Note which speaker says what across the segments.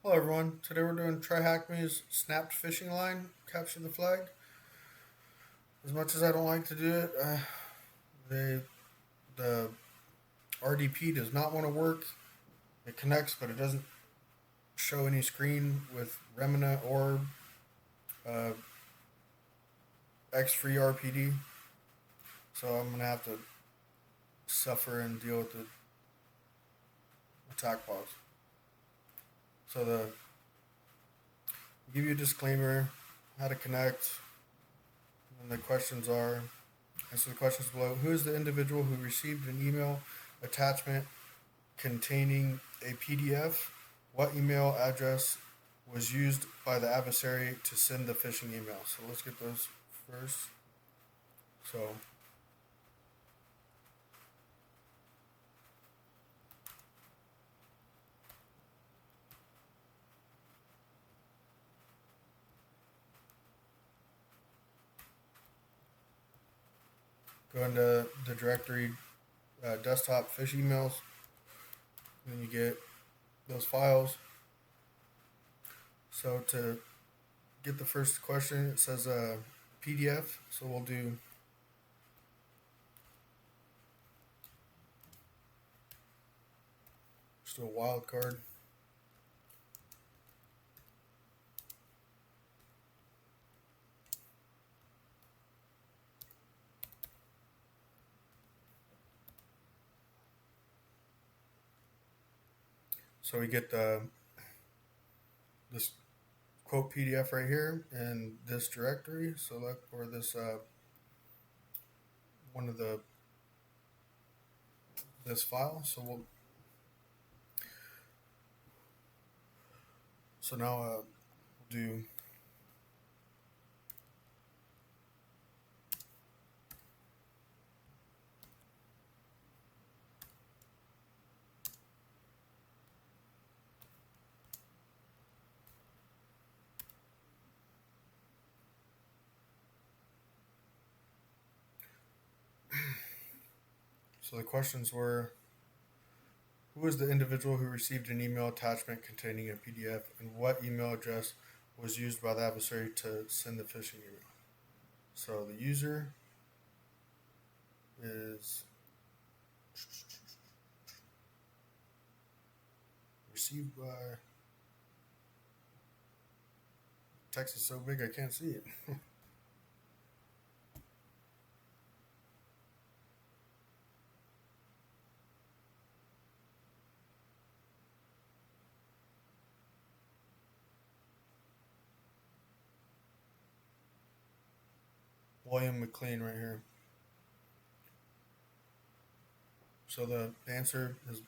Speaker 1: Hello everyone. Today we're doing TryHackMe's Snapped Phishing Line, capture the flag. As much as I don't like to do it, the RDP does not want to work. It connects, but it doesn't show any screen with Remina or uh, X-Free RPD. So I'm gonna have to suffer and deal with the attack box. So give you a disclaimer, how to connect, and the questions are. Answer the questions below. Who is the individual who received an email attachment containing a PDF? What email address was used by the adversary to send the phishing email? So let's get those first. So go into the directory desktop phish emails, and then you get those files. So to get the first question, it says PDF. So we'll do just a wild card. So we get this quote PDF right here in this directory. Select or this one of this file. So now we'll do so the questions were: who is the individual who received an email attachment containing a PDF, and what email address was used by the adversary to send the phishing email? So the user is received by. Text is so big I can't see it. William McLean right here. So the answer is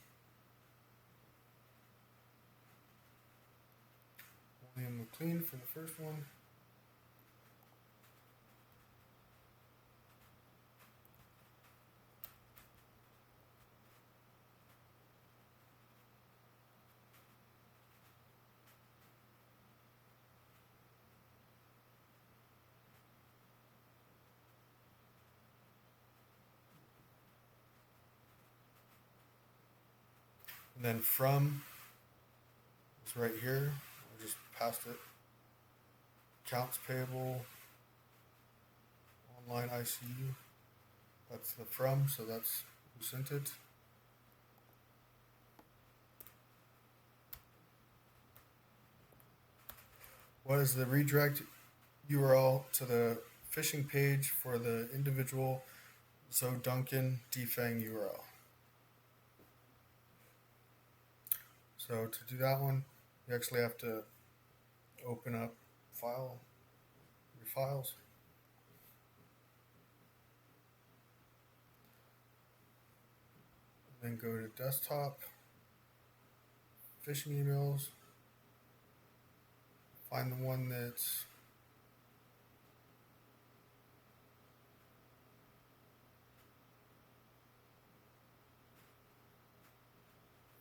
Speaker 1: William McLean for the first one. And then from is right here. I just passed it. Accounts payable, online ICU. That's the from, so that's who sent it. What is the redirect URL to the phishing page for the individual Zoe Duncan defang URL? So to do that one, you actually have to open up your files. Then go to desktop, phishing emails, find the one that's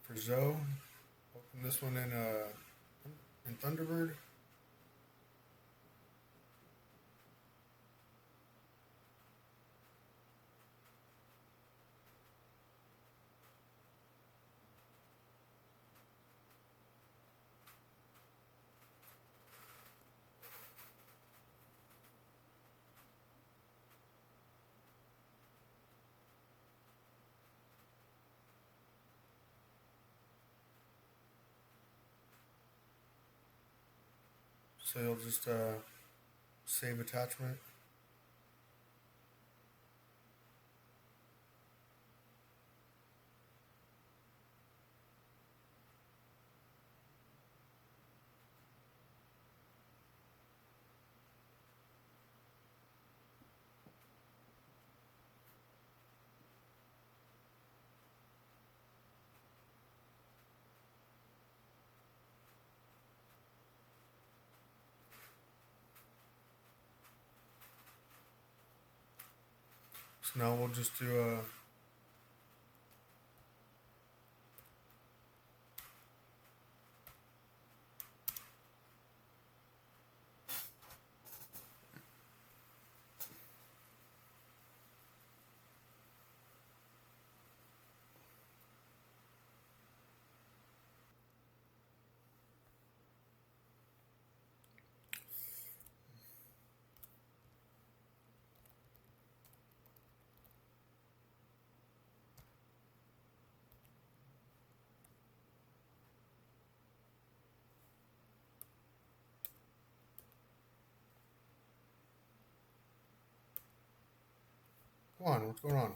Speaker 1: for Zoe. Open this one in Thunderbird. So you'll just save attachment. So now we'll just do a come on, what's going on?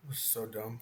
Speaker 1: This is so dumb.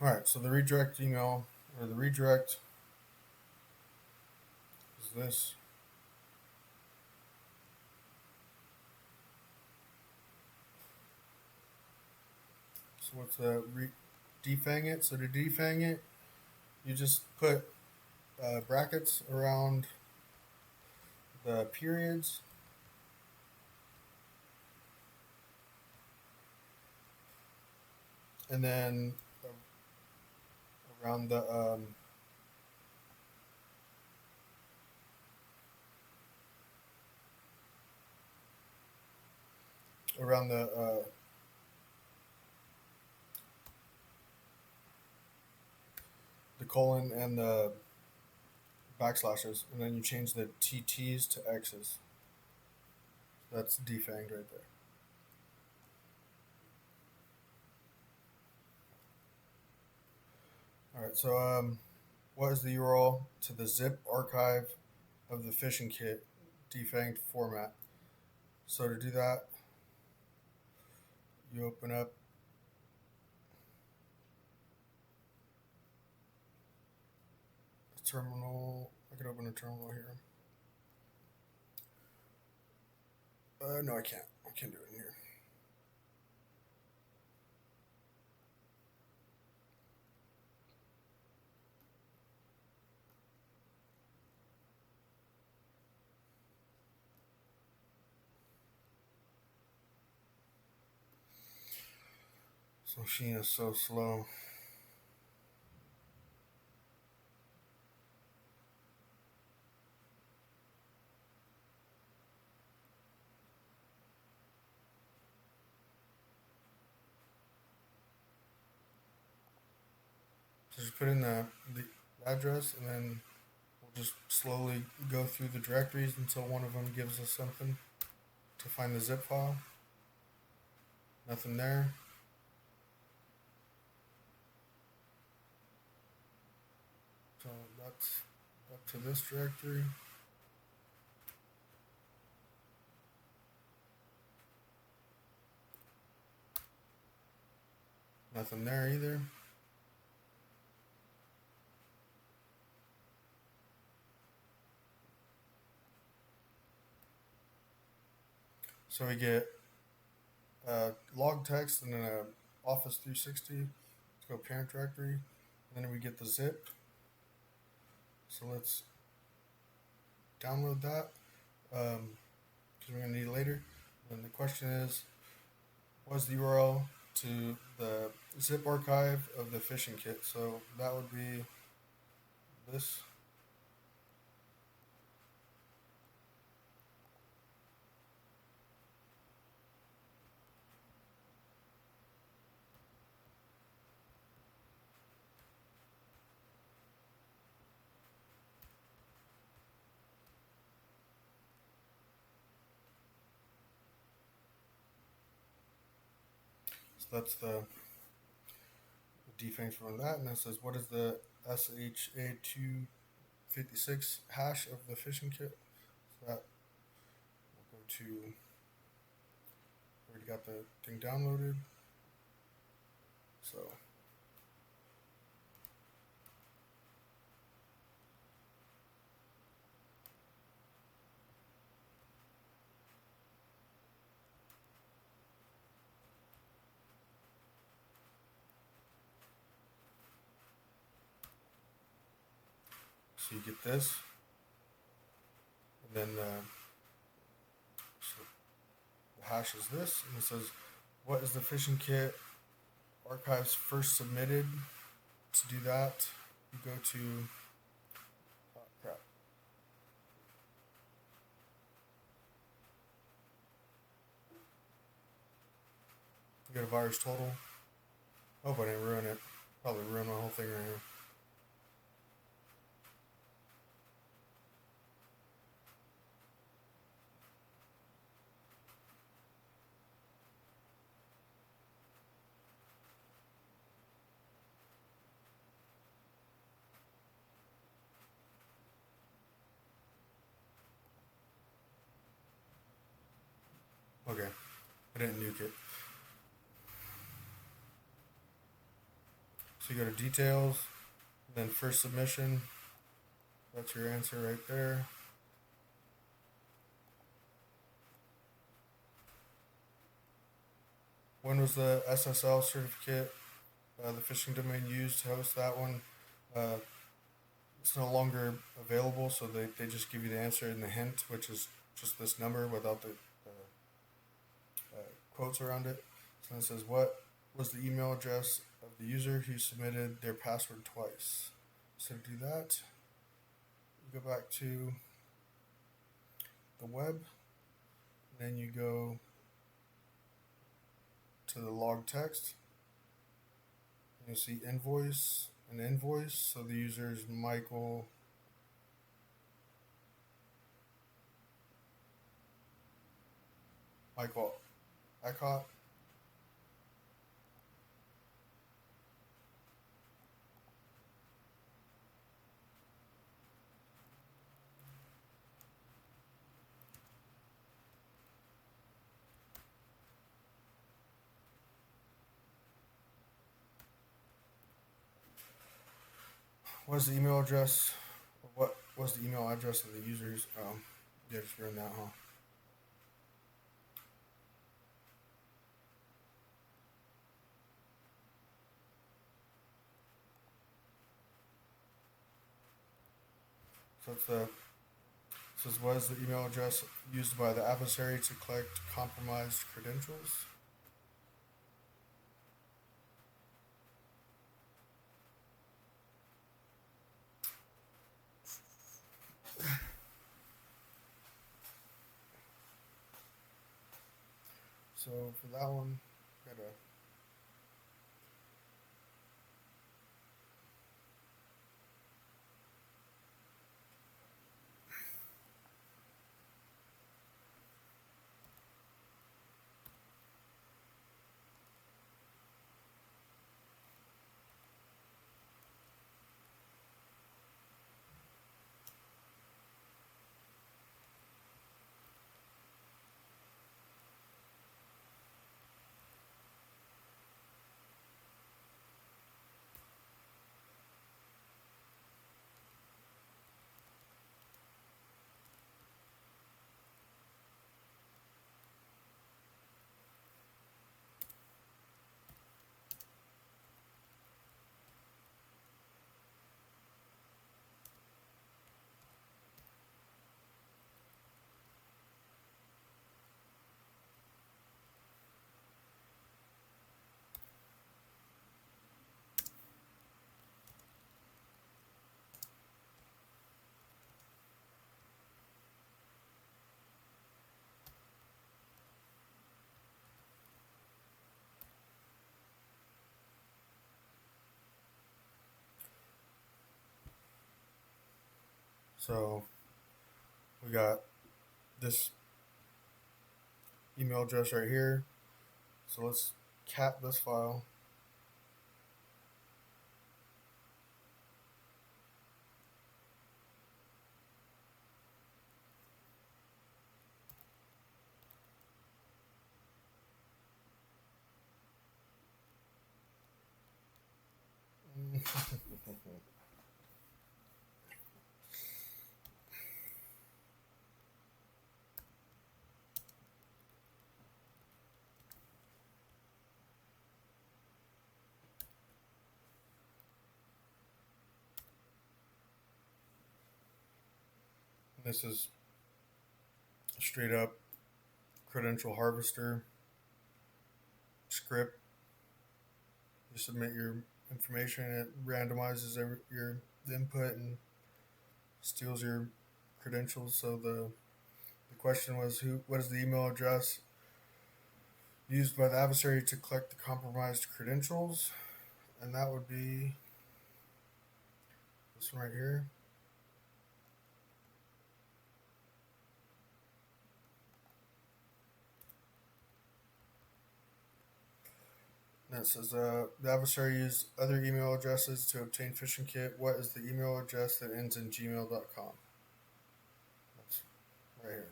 Speaker 1: All right, so the redirect email or the redirect is this. So what's the defang it? So to defang it, you just put brackets around the periods, and then around the around the colon and the backslashes, and then you change the TTs to X's. That's defanged right there. All right, so what is the URL to the zip archive of the phishing kit defanged format? So to do that, you open up a terminal. I can open a terminal here. No, I can't. I can't do it in here. This machine is so slow. So just put in the address, and then we'll just slowly go through the directories until one of them gives us something to find the zip file. Nothing there. So that's up to this directory. Nothing there either. So we get log text and then a Office 360. Let's go parent directory. And then we get the zip. So let's download that because we're going to need it later. And the question is, what's the URL to the zip archive of the phishing kit? So that would be this. So that's the defense from that, and it says what is the SHA-256 hash of the phishing kit? So that we'll go to, already got the thing downloaded. So you get this, and then so the hash is this, and it says what is the phishing kit archives first submitted. To do that, you go to crap. You go to virus total. Hope I didn't ruin it. Probably ruined my whole thing right here. Okay, I didn't nuke it. So you go to details, then first submission. That's your answer right there. When was the SSL certificate, the phishing domain used to host that one? It's no longer available, so they just give you the answer in the hint, which is just this number without the quotes around it. So it says, what was the email address of the user who submitted their password twice? So to do that, you go back to the web, then you go to the log text, and you'll see invoice and invoice. So the user is Michael Eckhart. What is the email address? What was the email address of the users? Yeah, just ruined that, huh? So it's the says what is the email address used by the adversary to collect compromised credentials? So for that one, gotta. So we got this email address right here. So let's cat this file. This is straight up credential harvester script. You submit your information, it randomizes your input and steals your credentials. So the question was, what is the email address used by the adversary to collect the compromised credentials? And that would be this one right here. And it says the adversary used other email addresses to obtain phishing kit. What is the email address that ends in gmail.com? That's right here.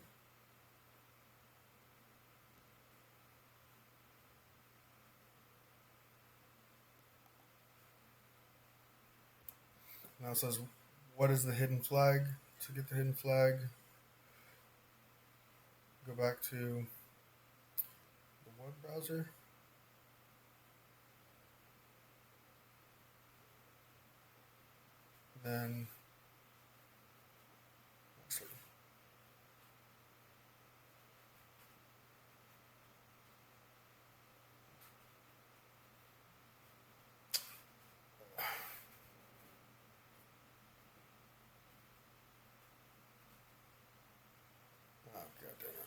Speaker 1: Now it says, what is the hidden flag? To get the hidden flag, go back to the web browser. Then, actually, oh, God damn it.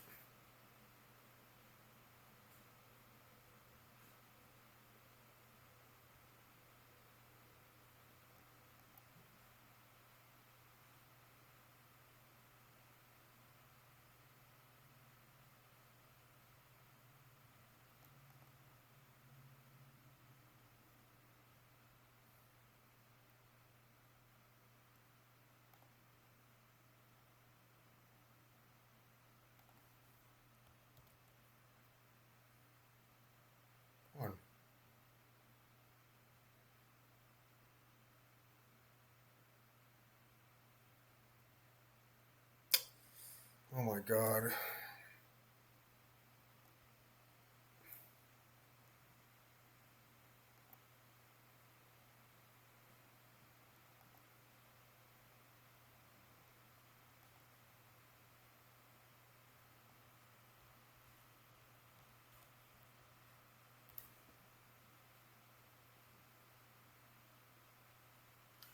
Speaker 1: Come on. Oh my God.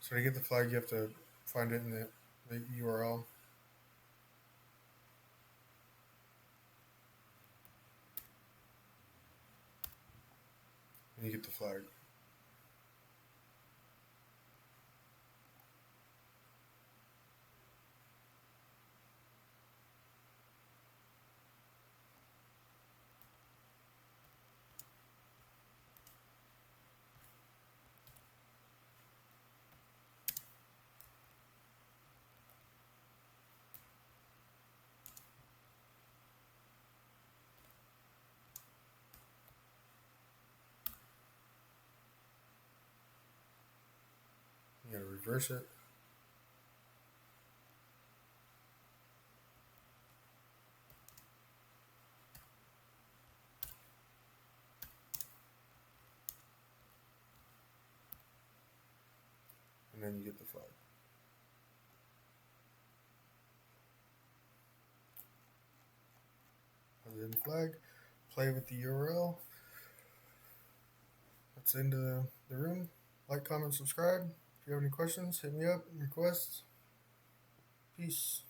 Speaker 1: So to get the flag, you have to find it in the URL. you get the flag. You gotta reverse it. And then you get the flag. Other than flag, play with the URL. That's the end of the room. Like, comment, subscribe. If you have any questions, hit me up. Requests. Peace.